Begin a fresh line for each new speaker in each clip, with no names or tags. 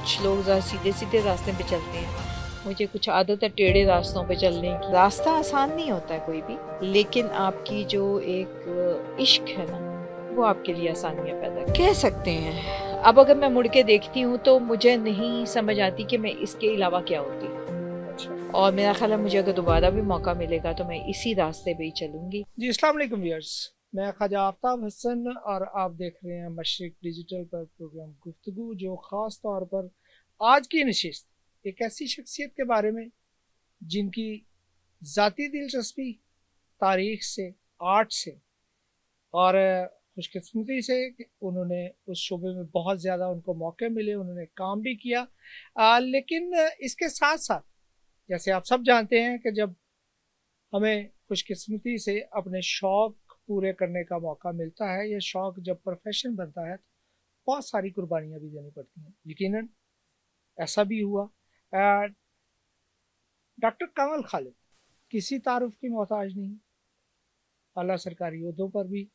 कुछ लोग ज़रा सीधे सीधे रास्ते पे चलते हैं, मुझे कुछ आदत है टेढ़े रास्तों पे चलने की। रास्ता आसान नहीं होता है कोई भी, लेकिन आपकी जो एक इश्क है ना, वो आपके लिए आसानियाँ पैदा कह सकते हैं। अब अगर मैं मुड़ के देखती हूँ तो मुझे नहीं समझ आती कि मैं इसके अलावा क्या होती, और मेरा ख्याल है मुझे अगर दोबारा भी मौका मिलेगा तो मैं इसी रास्ते पे ही चलूँगी।
जी अस्सलाम वालेकुम व्यूअर्स, मैं ख्वाजा आफ्ताब हसन और आप देख रहे हैं मशरिक डिजिटल पर प्रोग्राम गुफ्तगू, जो ख़ास तौर पर आज की नशिस्त एक ऐसी शख्सियत के बारे में जिनकी ज़ाती दिलचस्पी तारीख से, आर्ट से और खुशकिस्मती से कि उन्होंने उस शोबे में बहुत ज़्यादा उनको मौके मिले, उन्होंने काम भी किया। लेकिन इसके साथ साथ जैसे आप सब जानते हैं कि जब हमें खुशकिस्मती से अपने शौक़ पूरे करने का मौका मिलता है, यह शौक़ जब प्रोफेशन बनता है तो बहुत सारी कुर्बानियाँ भी देनी पड़ती हैं। यकीनन ऐसा भी हुआ। डॉक्टर कमल खालिद किसी तारुफ की मोहताज नहीं, आला सरकारी ओहदों पर भी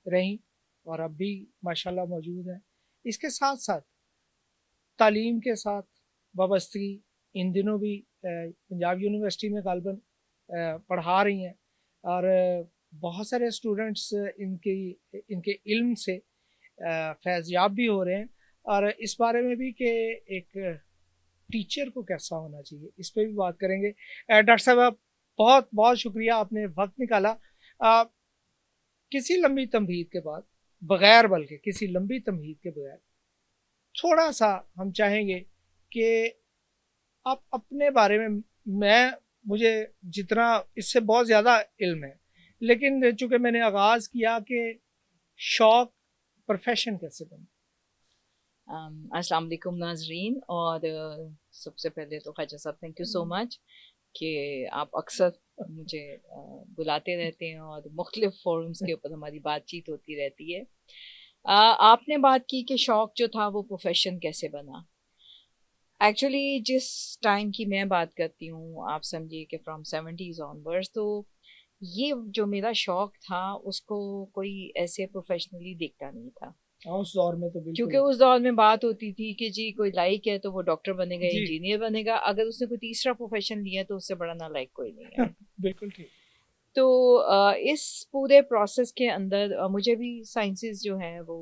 रहीं और अब भी माशाल्लाह मौजूद हैं। इसके साथ साथ तालीम के साथ वाबस्तगी इन दिनों भी पंजाब यूनिवर्सिटी में गालबन पढ़ा रही हैं और बहुत सारे स्टूडेंट्स इनकी इनके इल्म से फैज़याब भी हो रहे हैं। और इस बारे में भी कि एक टीचर को कैसा होना चाहिए, इस पे भी बात करेंगे। डॉक्टर साहब, आप बहुत बहुत शुक्रिया, आपने वक्त निकाला। किसी लंबी तमहीद के बाद बगैर, बल्कि किसी लंबी तमहीद के बगैर थोड़ा सा हम चाहेंगे कि आप अपने बारे में, मैं मुझे जितना इससे बहुत ज़्यादा इल्म है, लेकिन चूँकि मैंने आगाज़ किया कि शौक़ प्रोफेशन कैसे बने।
अस्सलाम वालेकुम नाज़रीन, और सबसे पहले तो Khwaja Sahab thank you so much कि आप अक्सर मुझे बुलाते रहते हैं और मुख्तलिफ फोरम्स के ऊपर हमारी बातचीत होती रहती है। आपने बात की कि शौक़ जो था वो प्रोफेशन कैसे बना। एक्चुअली जिस टाइम की मैं बात करती हूँ, आप समझिए कि फ्रॉम 70s ऑनवर्ड्स, तो ये जो मेरा शौक़ था उसको कोई ऐसे प्रोफेशनली देखता नहीं था।
उस दौर में तो
क्योंकि
बिल्कुल।
उस दौर में बात होती थी कि जी कोई लायक है तो वो डॉक्टर बनेगा,
जी।
इंजीनियर बनेगा, अगर उसने कोई तीसरा प्रोफेशन लिया तो उससे बड़ा नालायक कोई नहीं है।
बिल्कुल ठीक।
तो इस पूरे प्रोसेस के अंदर मुझे भी साइंसेस जो हैं वो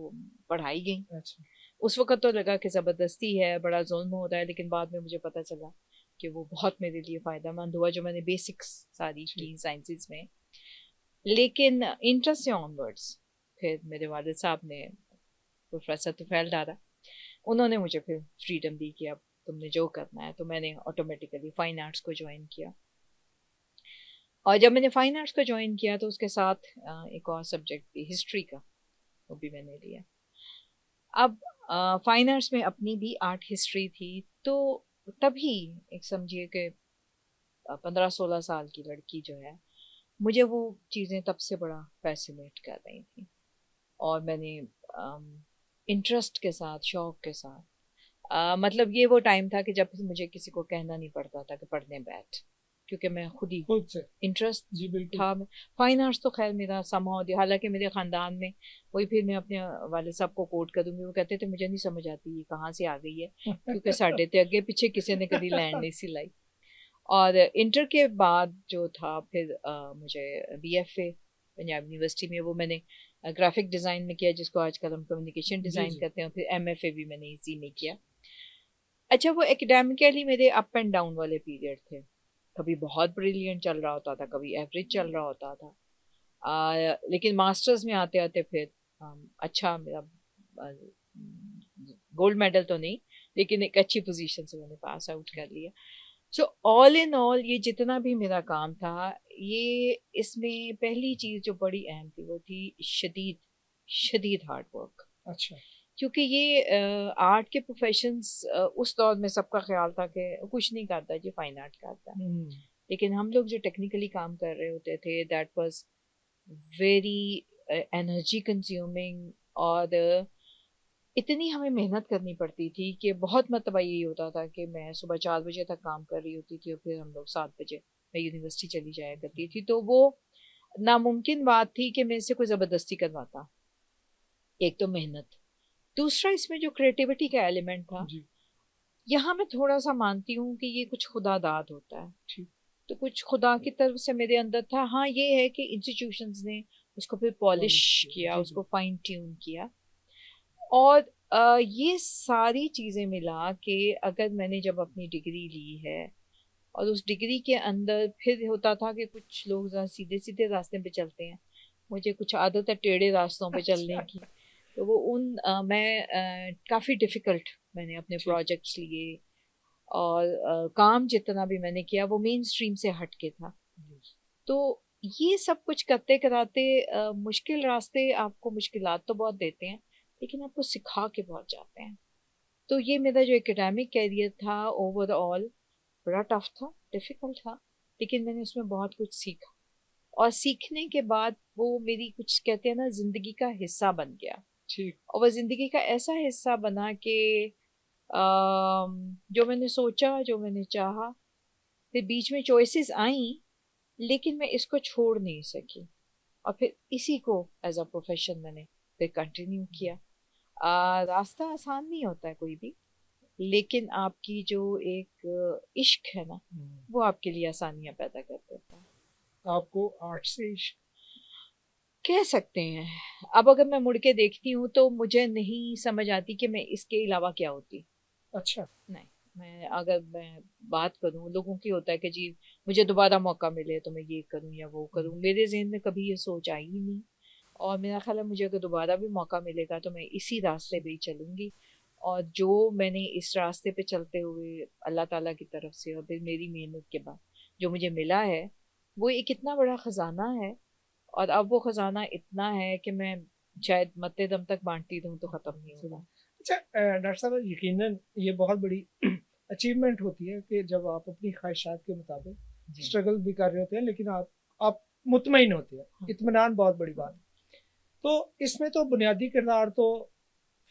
पढ़ाई गई।
अच्छा।
उस वक़्त तो लगा कि ज़बरदस्ती है, बड़ा ज़ुल्म हो रहा है, लेकिन बाद में मुझे पता चला कि वो बहुत मेरे लिए फ़ायदेमंद हुआ, जो मैंने बेसिक्स सारी की साइंसेस में। लेकिन इंटर से ऑनवर्ड्स फिर मेरे वालिद साहब ने, प्रोफेसर तुफैल डारा, उन्होंने मुझे फिर फ्रीडम दी कि अब तुमने जो करना है, तो मैंने ऑटोमेटिकली फ़ाइन आर्ट्स को ज्वाइन किया। और जब मैंने फ़ाइन आर्ट्स को ज्वाइन किया तो उसके साथ एक और सब्जेक्ट भी हिस्ट्री का, वो भी मैंने लिया। अब फ़ाइन आर्ट्स में अपनी भी आर्ट हिस्ट्री थी, तो तभी एक समझिए कि 15-16 साल की लड़की जो है, मुझे वो चीज़ें तब से बड़ा फैसिनेट कर रही थी, और मैंने इंटरेस्ट के साथ, शौक़ के साथ, मतलब ये वो टाइम था कि जब मुझे किसी को कहना नहीं पड़ता था कि पढ़ने बैठ, क्योंकि मैं खुद ही
खुद से।
इंटरेस्ट
जी बिल्कुल।
था। फाइन आर्ट्स तो खैर मेरा समहाउ, हालांकि मेरे ख़ानदान में, वही फिर मैं अपने वाले साहब को कोट करूँगी, वो कहते थे मुझे नहीं समझ आती ये कहाँ से आ गई है, क्योंकि साढ़े ते अगे पीछे किसी ने कभी लैंड नहीं सी लाई। और इंटर के बाद जो था फिर मुझे BFA पंजाब यूनिवर्सिटी में, वो मैंने ग्राफिक डिज़ाइन में किया, जिसको आजकल हम कम्युनिकेशन
जी
डिज़ाइन
जी।
करते हैं। फिर MFA भी मैंने इसी में किया। अच्छा, वो एकेडमिकली मेरे अप एंड डाउन वाले पीरियड थे, कभी बहुत ब्रिलियंट चल रहा होता था, कभी एवरेज चल रहा होता था। लेकिन मास्टर्स में आते आते फिर अच्छा मेरा गोल्ड मेडल तो नहीं, लेकिन एक अच्छी पोजीशन से मैंने पास आउट कर लिया। सो ऑल इन ऑल ये जितना भी मेरा काम था, ये इसमें पहली चीज़ जो बड़ी अहम थी वो थी शदीद शदीद हार्ड वर्क।
अच्छा।
क्योंकि ये आर्ट के प्रोफेशंस, उस दौर में सबका ख्याल था कि कुछ नहीं करता जी, फाइन आर्ट करता है, लेकिन हम लोग जो टेक्निकली काम कर रहे होते थे, that was very energy consuming, और इतनी हमें मेहनत करनी पड़ती थी कि बहुत मरतबा यही होता था कि मैं सुबह 4 बजे तक काम कर रही होती थी और फिर हम लोग 7 बजे मैं यूनिवर्सिटी चली जाया करती थी, तो वो नामुमकिन बात थी कि मेरे से कोई ज़बरदस्ती करवाता। एक तो मेहनत, दूसरा इसमें जो क्रिएटिविटी का एलिमेंट था,
जी।
यहाँ मैं थोड़ा सा मानती हूँ कि ये कुछ खुदा दाद होता है,
ठीक।
तो कुछ खुदा की तरफ से मेरे अंदर था। हाँ, ये है कि इंस्टीट्यूशंस ने उसको फिर पॉलिश किया,
जी,
उसको
जी।
फाइन ट्यून किया। और ये सारी चीज़ें मिला के अगर मैंने जब अपनी डिग्री ली है और उस डिग्री के अंदर फिर होता था कि कुछ लोग ज़रा सीधे सीधे रास्ते पे चलते हैं, मुझे कुछ आदत है टेढ़े रास्तों पे चलने
अच्छा।
की। तो वो मैं काफ़ी डिफ़िकल्ट मैंने अपने
ठीक।
प्रोजेक्ट्स लिए और काम जितना भी मैंने किया वो मेन स्ट्रीम से हट के था। तो ये सब कुछ करते कराते मुश्किल रास्ते आपको मुश्किलात तो बहुत देते हैं, लेकिन आपको सिखा के बहुत जाते हैं। तो ये मेरा जो एकेडमिक कैरियर था ओवरऑल बड़ा टफ था, डिफिकल्ट था, लेकिन मैंने उसमें बहुत कुछ सीखा। और सीखने के बाद वो मेरी कुछ कहते हैं ना जिंदगी का हिस्सा बन गया।
ठीक।
और वह जिंदगी का ऐसा हिस्सा बना कि जो मैंने सोचा, जो मैंने चाहा, फिर बीच में चॉइसेस आई, लेकिन मैं इसको छोड़ नहीं सकी। और फिर इसी को एज अ प्रोफेशन मैंने फिर कंटिन्यू किया। रास्ता आसान नहीं होता है कोई भी, लेकिन आपकी जो एक इश्क है ना, वो आपके लिए आसानियां पैदा कर देता है।
आपको आर्ट से
कह सकते हैं। अब अगर मैं मुड़ के देखती हूँ तो मुझे नहीं समझ आती कि मैं इसके अलावा क्या होती।
अच्छा।
नहीं, मैं बात करूँ, लोगों की होता है कि जी मुझे दोबारा मौका मिले तो मैं ये करूँ या वो करूँ, मेरे जहन में कभी ये सोच आई ही नहीं। और मेरा ख्याल है मुझे अगर दोबारा भी मौका मिलेगा तो मैं इसी रास्ते पे ही चलूंगी। और जो मैंने इस रास्ते पे चलते हुए अल्लाह ताला की तरफ से और फिर मेरी मेहनत के बाद जो मुझे मिला है, वो एक इतना बड़ा खजाना है। और अब वो खजाना इतना है कि मैं शायद मरते दम तक बांटती रहूं तो खत्म नहीं होगा।
अच्छा, डॉक्टर साहब, यकीनन ये बहुत बड़ी अचीवमेंट होती है कि जब आप अपनी ख्वाहिशात के मुताबिक
जी।
स्ट्रगल भी कर रहे होते हैं, लेकिन आप मुतमईन होते हैं।
हाँ।
इत्मीनान बहुत बड़ी बात है। तो इसमें तो बुनियादी किरदार तो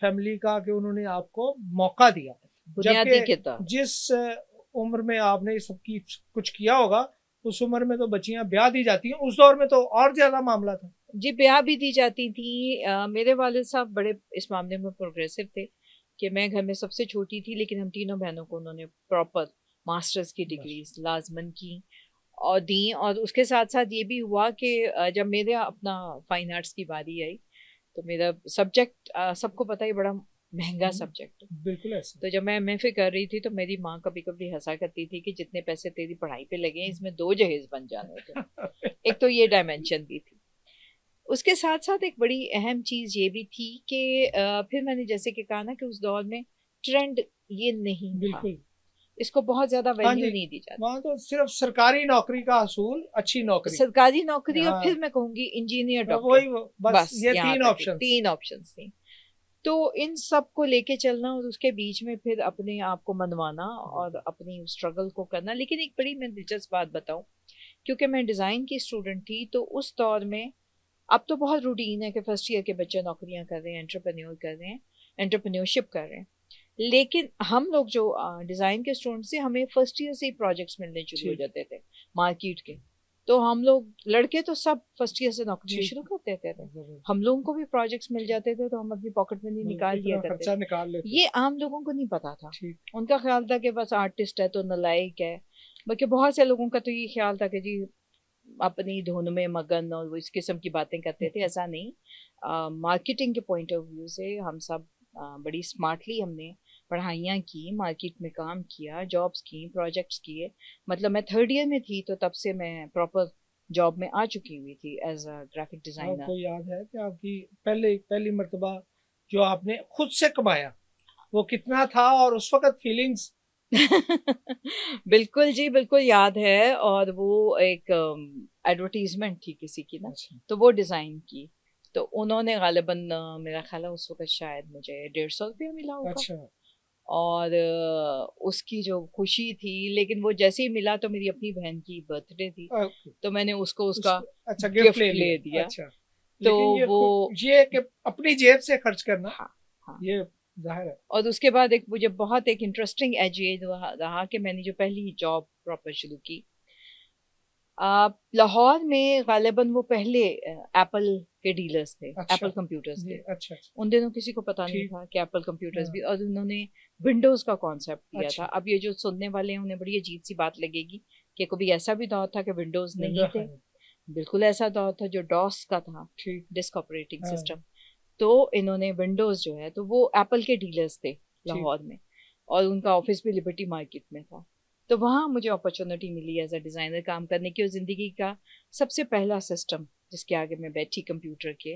फैमिली का कि उन्होंने आपको मौका दिया,
बुनियादी
जबकि
किताब।
जिस उम्र में आपने सबकी कुछ किया होगा, उस उम्र में तो बच्चियां ब्याह दी जाती हैं, उस दौर में तो और ज्यादा मामला था।
जी, ब्याह भी दी जाती थी। मेरे वालिद साहब बड़े इस मामले में प्रोग्रेसिव थे कि मैं घर में सबसे छोटी थी, लेकिन हम तीनों बहनों को उन्होंने प्रॉपर मास्टर्स की डिग्रीज लाजमन की और दी। और उसके साथ साथ ये भी हुआ कि जब मेरे अपना फाइन आर्ट्स की बारी आई तो मेरा सब्जेक्ट सबको पता ही बड़ा महंगा सब्जेक्ट है।
बिल्कुल ऐसे।
तो जब मैं एमएफए कर रही थी तो मेरी माँ कभी कभी हंसा करती थी कि जितने पैसे तेरी पढ़ाई पे लगे हैं इसमें 2 जहेज बन जाने थे। एक तो ये डायमेंशन भी थी। उसके साथ साथ एक बड़ी अहम चीज ये भी थी कि फिर मैंने जैसे कि कहा ना कि उस दौर में ट्रेंड ये नहीं था,
बिल्कुल।
इसको बहुत ज्यादा
हाँ
वैल्यू
जी,
नहीं दी जाती।
वहाँ तो सिर्फ सरकारी नौकरी का असूल, अच्छी नौकरी।
सरकारी नौकरी और
हाँ,
फिर मैं कहूंगी इंजीनियर, डॉक्टर,
वही बस
बस
ये
यहाँ
तीन
तक ही
ऑप्शंस।
3 ऑप्शंस थी। तो इन सब को लेके चलना और उसके बीच में फिर अपने आप को मनवाना और अपनी स्ट्रगल को करना। लेकिन एक बड़ी मैं दिलचस्प बात बताऊं, क्योंकि मैं डिजाइन की स्टूडेंट थी तो उस दौर में, अब तो बहुत रूटीन है कि फर्स्ट ईयर के बच्चे नौकरियां कर रहे हैं, एंटरप्रेन्योर कर रहे हैं, एंटरप्रेन्योरशिप कर रहे हैं। लेकिन हम लोग जो डिजाइन के स्टूडेंट्स थे, हमें फर्स्ट ईयर से ही प्रोजेक्ट्स मिलने शुरू हो
ठीक।
जाते थे मार्केट के। तो हम लोग लड़के तो सब फर्स्ट ईयर से नौकरियां
ठीक।
शुरू कर देते थे।
जरूर।
हम लोगों को भी प्रोजेक्ट्स मिल जाते थे तो हम अपनी पॉकेट मनी निकाल लिया
इतना
करते
खर्चा
थे।
निकाल लेते।
ये आम लोगों को नहीं पता था।
ठीक।
उनका ख्याल था कि बस आर्टिस्ट है तो नालायक है। बल्कि बहुत से लोगों का तो ये ख्याल था कि जी अपनी धुन में मगन और वो इस किस्म की बातें करते थे। ऐसा नहीं, मार्केटिंग के पॉइंट ऑफ व्यू से हम सब बड़ी स्मार्टली हमने पढ़ाइयाँ की, मार्केट में काम किया, जॉब्स की, प्रोजेक्ट्स किए। मतलब मैं थर्ड ईयर में थी तो तब से मैं प्रॉपर जॉब में आ चुकी हुई थी एज अ ग्राफिक डिजाइनर।
आपको याद है कि आपकी पहली मर्तबा जो आपने खुद से कमाया वो कितना था, और उस वक्त फीलिंग्स?
बिल्कुल जी, बिल्कुल याद है। और वो एक एडवर्टीजमेंट थी किसी की ना,
अच्छा।
तो वो डिज़ाइन की। तो उन्होंने गालिबन मेरा ख्याल है उस वक्त शायद मुझे 150 रुपया मिला होगा।
अच्छा।
और उसकी जो खुशी थी, लेकिन वो जैसे ही मिला तो मेरी अपनी बहन की बर्थडे थी,
ओके।
तो मैंने उसको उसका
अच्छा, गिफ्ट ले
गिफ्ट ले
लिया।
दिया।
अच्छा।
तो
लेकिन
वो,
ये कि अपनी जेब से खर्च करना,
हाँ हाँ।
ये जाहिर है।
और उसके बाद एक मुझे बहुत एक इंटरेस्टिंग एज ये रहा कि मैंने जो पहली जॉब प्रॉपर शुरू की लाहौर में, गालिबन वो पहले एप्पल के डीलर्स थे,
अच्छा।
एप्पल कंप्यूटर्स
ये
थे।
अच्छा। अच्छा।
उन दिनों किसी को पता नहीं
ठीक।
था कि एप्पल कंप्यूटर्स
हाँ।
भी, और उन्होंने विंडोज का कॉन्सेप्ट दिया
अच्छा।
था। अब ये जो सुनने वाले हैं उन्हें बड़ी अजीब सी बात लगेगी कि कभी ऐसा भी दौर था कि विंडोज नहीं थे। बिल्कुल ऐसा दौर था जो डॉस का था,
ठीक।
डिस्क ऑपरेटिंग
हाँ।
सिस्टम। तो इन्होंने विंडोज जो है तो वो एप्पल के डीलर्स थे लाहौर में, और उनका ऑफिस भी लिबर्टी मार्केट में था। तो वहाँ मुझे अपॉर्चुनिटी मिली एज अ डिज़ाइनर काम करने की, और ज़िंदगी का सबसे पहला सिस्टम जिसके आगे मैं बैठी कंप्यूटर के,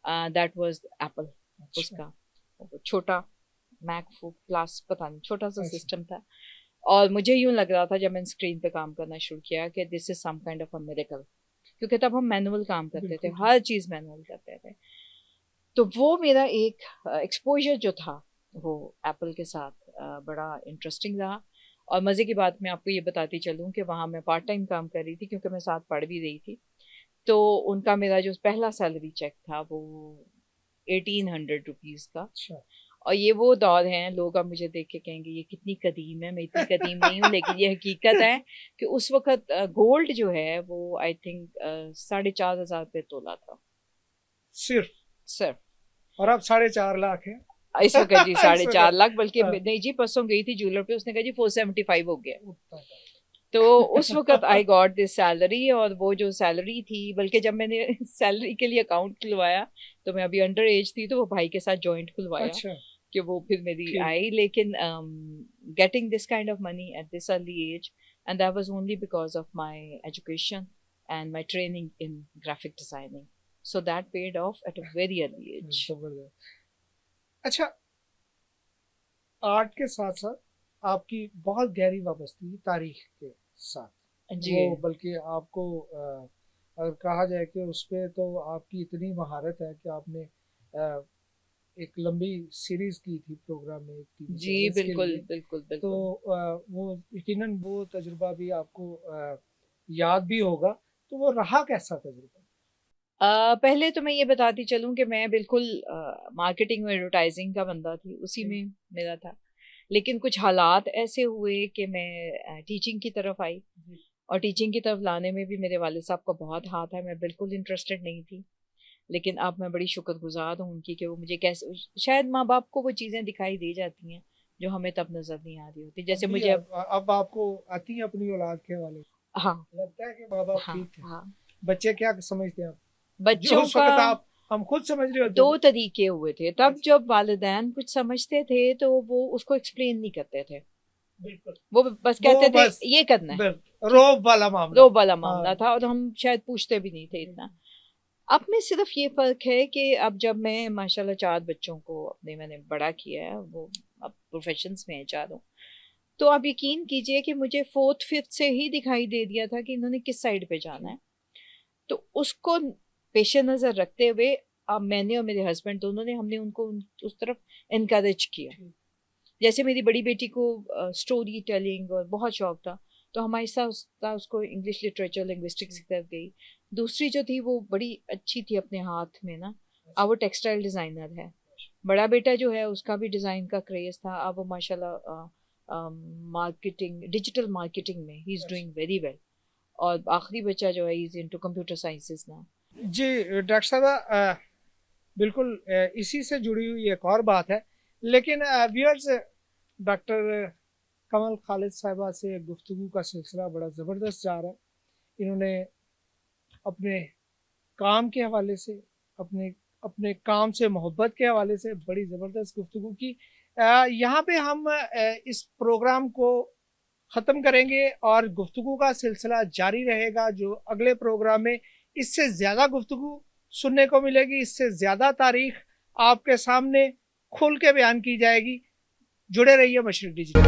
दैट वाज एप्पल। उसका छोटा मैक प्लस पता नहीं छोटा सा सिस्टम था, और मुझे यूं लग रहा था जब मैंने स्क्रीन पे काम करना शुरू किया कि this is some kind of a miracle, क्योंकि तब हम मैनुअल काम करते थे, हर चीज़ मैनुअल करते थे। तो वो मेरा एक एक्सपोजर जो था वो एप्पल के साथ बड़ा इंटरेस्टिंग रहा। और मज़े की बात मैं आपको ये बताती चलूँ कि वहाँ मैं पार्ट टाइम काम कर रही थी क्योंकि मैं साथ पढ़ भी रही थी। तो उनका मेरा जो पहला सैलरी चेक था वो 1800 रुपीज़ का। और ये वो दौर हैं, लोग अब मुझे देख के कहेंगे ये कितनी कदीम है, मैं इतनी कदीम नहीं हूँ, लेकिन ये हकीकत है कि उस वक्त गोल्ड जो है वो आई थिंक 4,500 रुपये तोला था सिर्फ।
और अब 4.5 लाख है
इस वक्त जी 4.5 लाख, बल्कि नहीं जी परसों गई थी ज्वेलर पे, उसने कहा जी 475 हो गया। तो उस वक्त आई गॉट दिस सैलरी, और वो जो सैलरी थी, बल्कि जब मैंने सैलरी के लिए अकाउंट खुलवाया तो मैं अभी अंडर एज थी, तो वो भाई के साथ जॉइंट खुलवाया। अच्छा। कि वो फिर मेरी आई, लेकिन getting this kind of money at this early age, and that was only because of my education and my training in graphic designing, so that paid off at a very early age.
अच्छा, art के साथ साथ आपकी बहुत गहरी वाबस्तगी तारीख के साथ जी, वो बल्कि आपको अगर कहा जाए कि उस पे तो आपकी इतनी महारत है कि आपने एक लंबी सीरीज की थी प्रोग्राम में
जी। बिल्कुल बिल्कुल बिल्कुल।
तो वो यकीनन वो तजुर्बा भी आपको याद भी होगा, तो वो रहा कैसा तजुर्बा?
पहले तो मैं ये बताती चलूँ कि मैं बिल्कुल मार्केटिंग और एडवर्टाइजिंग का बंदा थी, उसी में मेरा था। लेकिन कुछ हालात ऐसे हुए कि मैं टीचिंग की तरफ आई, और टीचिंग की तरफ लाने में भी मेरे वालिद साहब का बहुत हाथ है। मैं बिल्कुल इंटरेस्टेड नहीं थी, लेकिन अब मैं बड़ी शुक्रगुजार हूँ उनकी कि वो मुझे कैसे, शायद माँ बाप को वो चीज़ें दिखाई दे जाती हैं जो हमें तब नजर नहीं आ रही होती। जैसे मुझे
अब आपको आती है अपनी औलाद के वाले?
हाँ,
लगता है कि माँ बाप ठीक थे।
हाँ।
बच्चे क्या समझते हैं?
बच्चों का
हम खुद समझ रहे होते,
दो तरीके हुए थे तब। जब वालिदैन कुछ समझते थे तो वो उसको एक्सप्लेन नहीं करते थे, वो बस कहते थे ये करना है,
रोब वाला
मामला था, और हम शायद पूछते भी नहीं थे इतना। अब में सिर्फ ये फर्क है कि अब जब मैं माशाल्लाह 4 बच्चों को अपने मैंने बड़ा किया है, वो अब प्रोफेशंस में है चारों, तो आप यकीन कीजिए कि मुझे 4th 5th से ही दिखाई दे दिया था कि इन्होंने किस साइड पे जाना है। तो उसको पेश नज़र रखते हुए अब मैंने और मेरे हस्बैंड दोनों ने, हमने उनको उस तरफ इनकरेज किया। जैसे मेरी बड़ी बेटी को स्टोरी टेलिंग और बहुत शौक था, तो हमारे साथ उसको इंग्लिश लिटरेचर लिंग्विस्टिक्स की तरफ गई। दूसरी जो थी वो बड़ी अच्छी थी अपने हाथ में ना, अब वो टेक्सटाइल डिज़ाइनर है। बड़ा बेटा जो है उसका भी डिज़ाइन का क्रेज़ था, अब वो माशाल्लाह मार्केटिंग, डिजिटल मार्केटिंग में he is doing very well. और आखिरी बच्चा जो है इज इनटू कंप्यूटर साइंसेस ना।
जी डॉक्टर साहब, बिल्कुल इसी से जुड़ी हुई एक और बात है, लेकिन व्यूअर्स, डॉक्टर कमल खालिद साहिबा से गुफ्तगू का सिलसिला बड़ा ज़बरदस्त जा रहा है। इन्होंने अपने काम के हवाले से, अपने काम से मोहब्बत के हवाले से बड़ी ज़बरदस्त गुफ्तगू की। यहाँ पे हम इस प्रोग्राम को ख़त्म करेंगे और गुफ्तगू का सिलसिला जारी रहेगा। जो अगले प्रोग्राम में इससे ज़्यादा गुफ्तगू सुनने को मिलेगी, इससे ज़्यादा तारीख आपके सामने खुल के बयान की जाएगी। जुड़े रहिए मशरिक डिजिटल।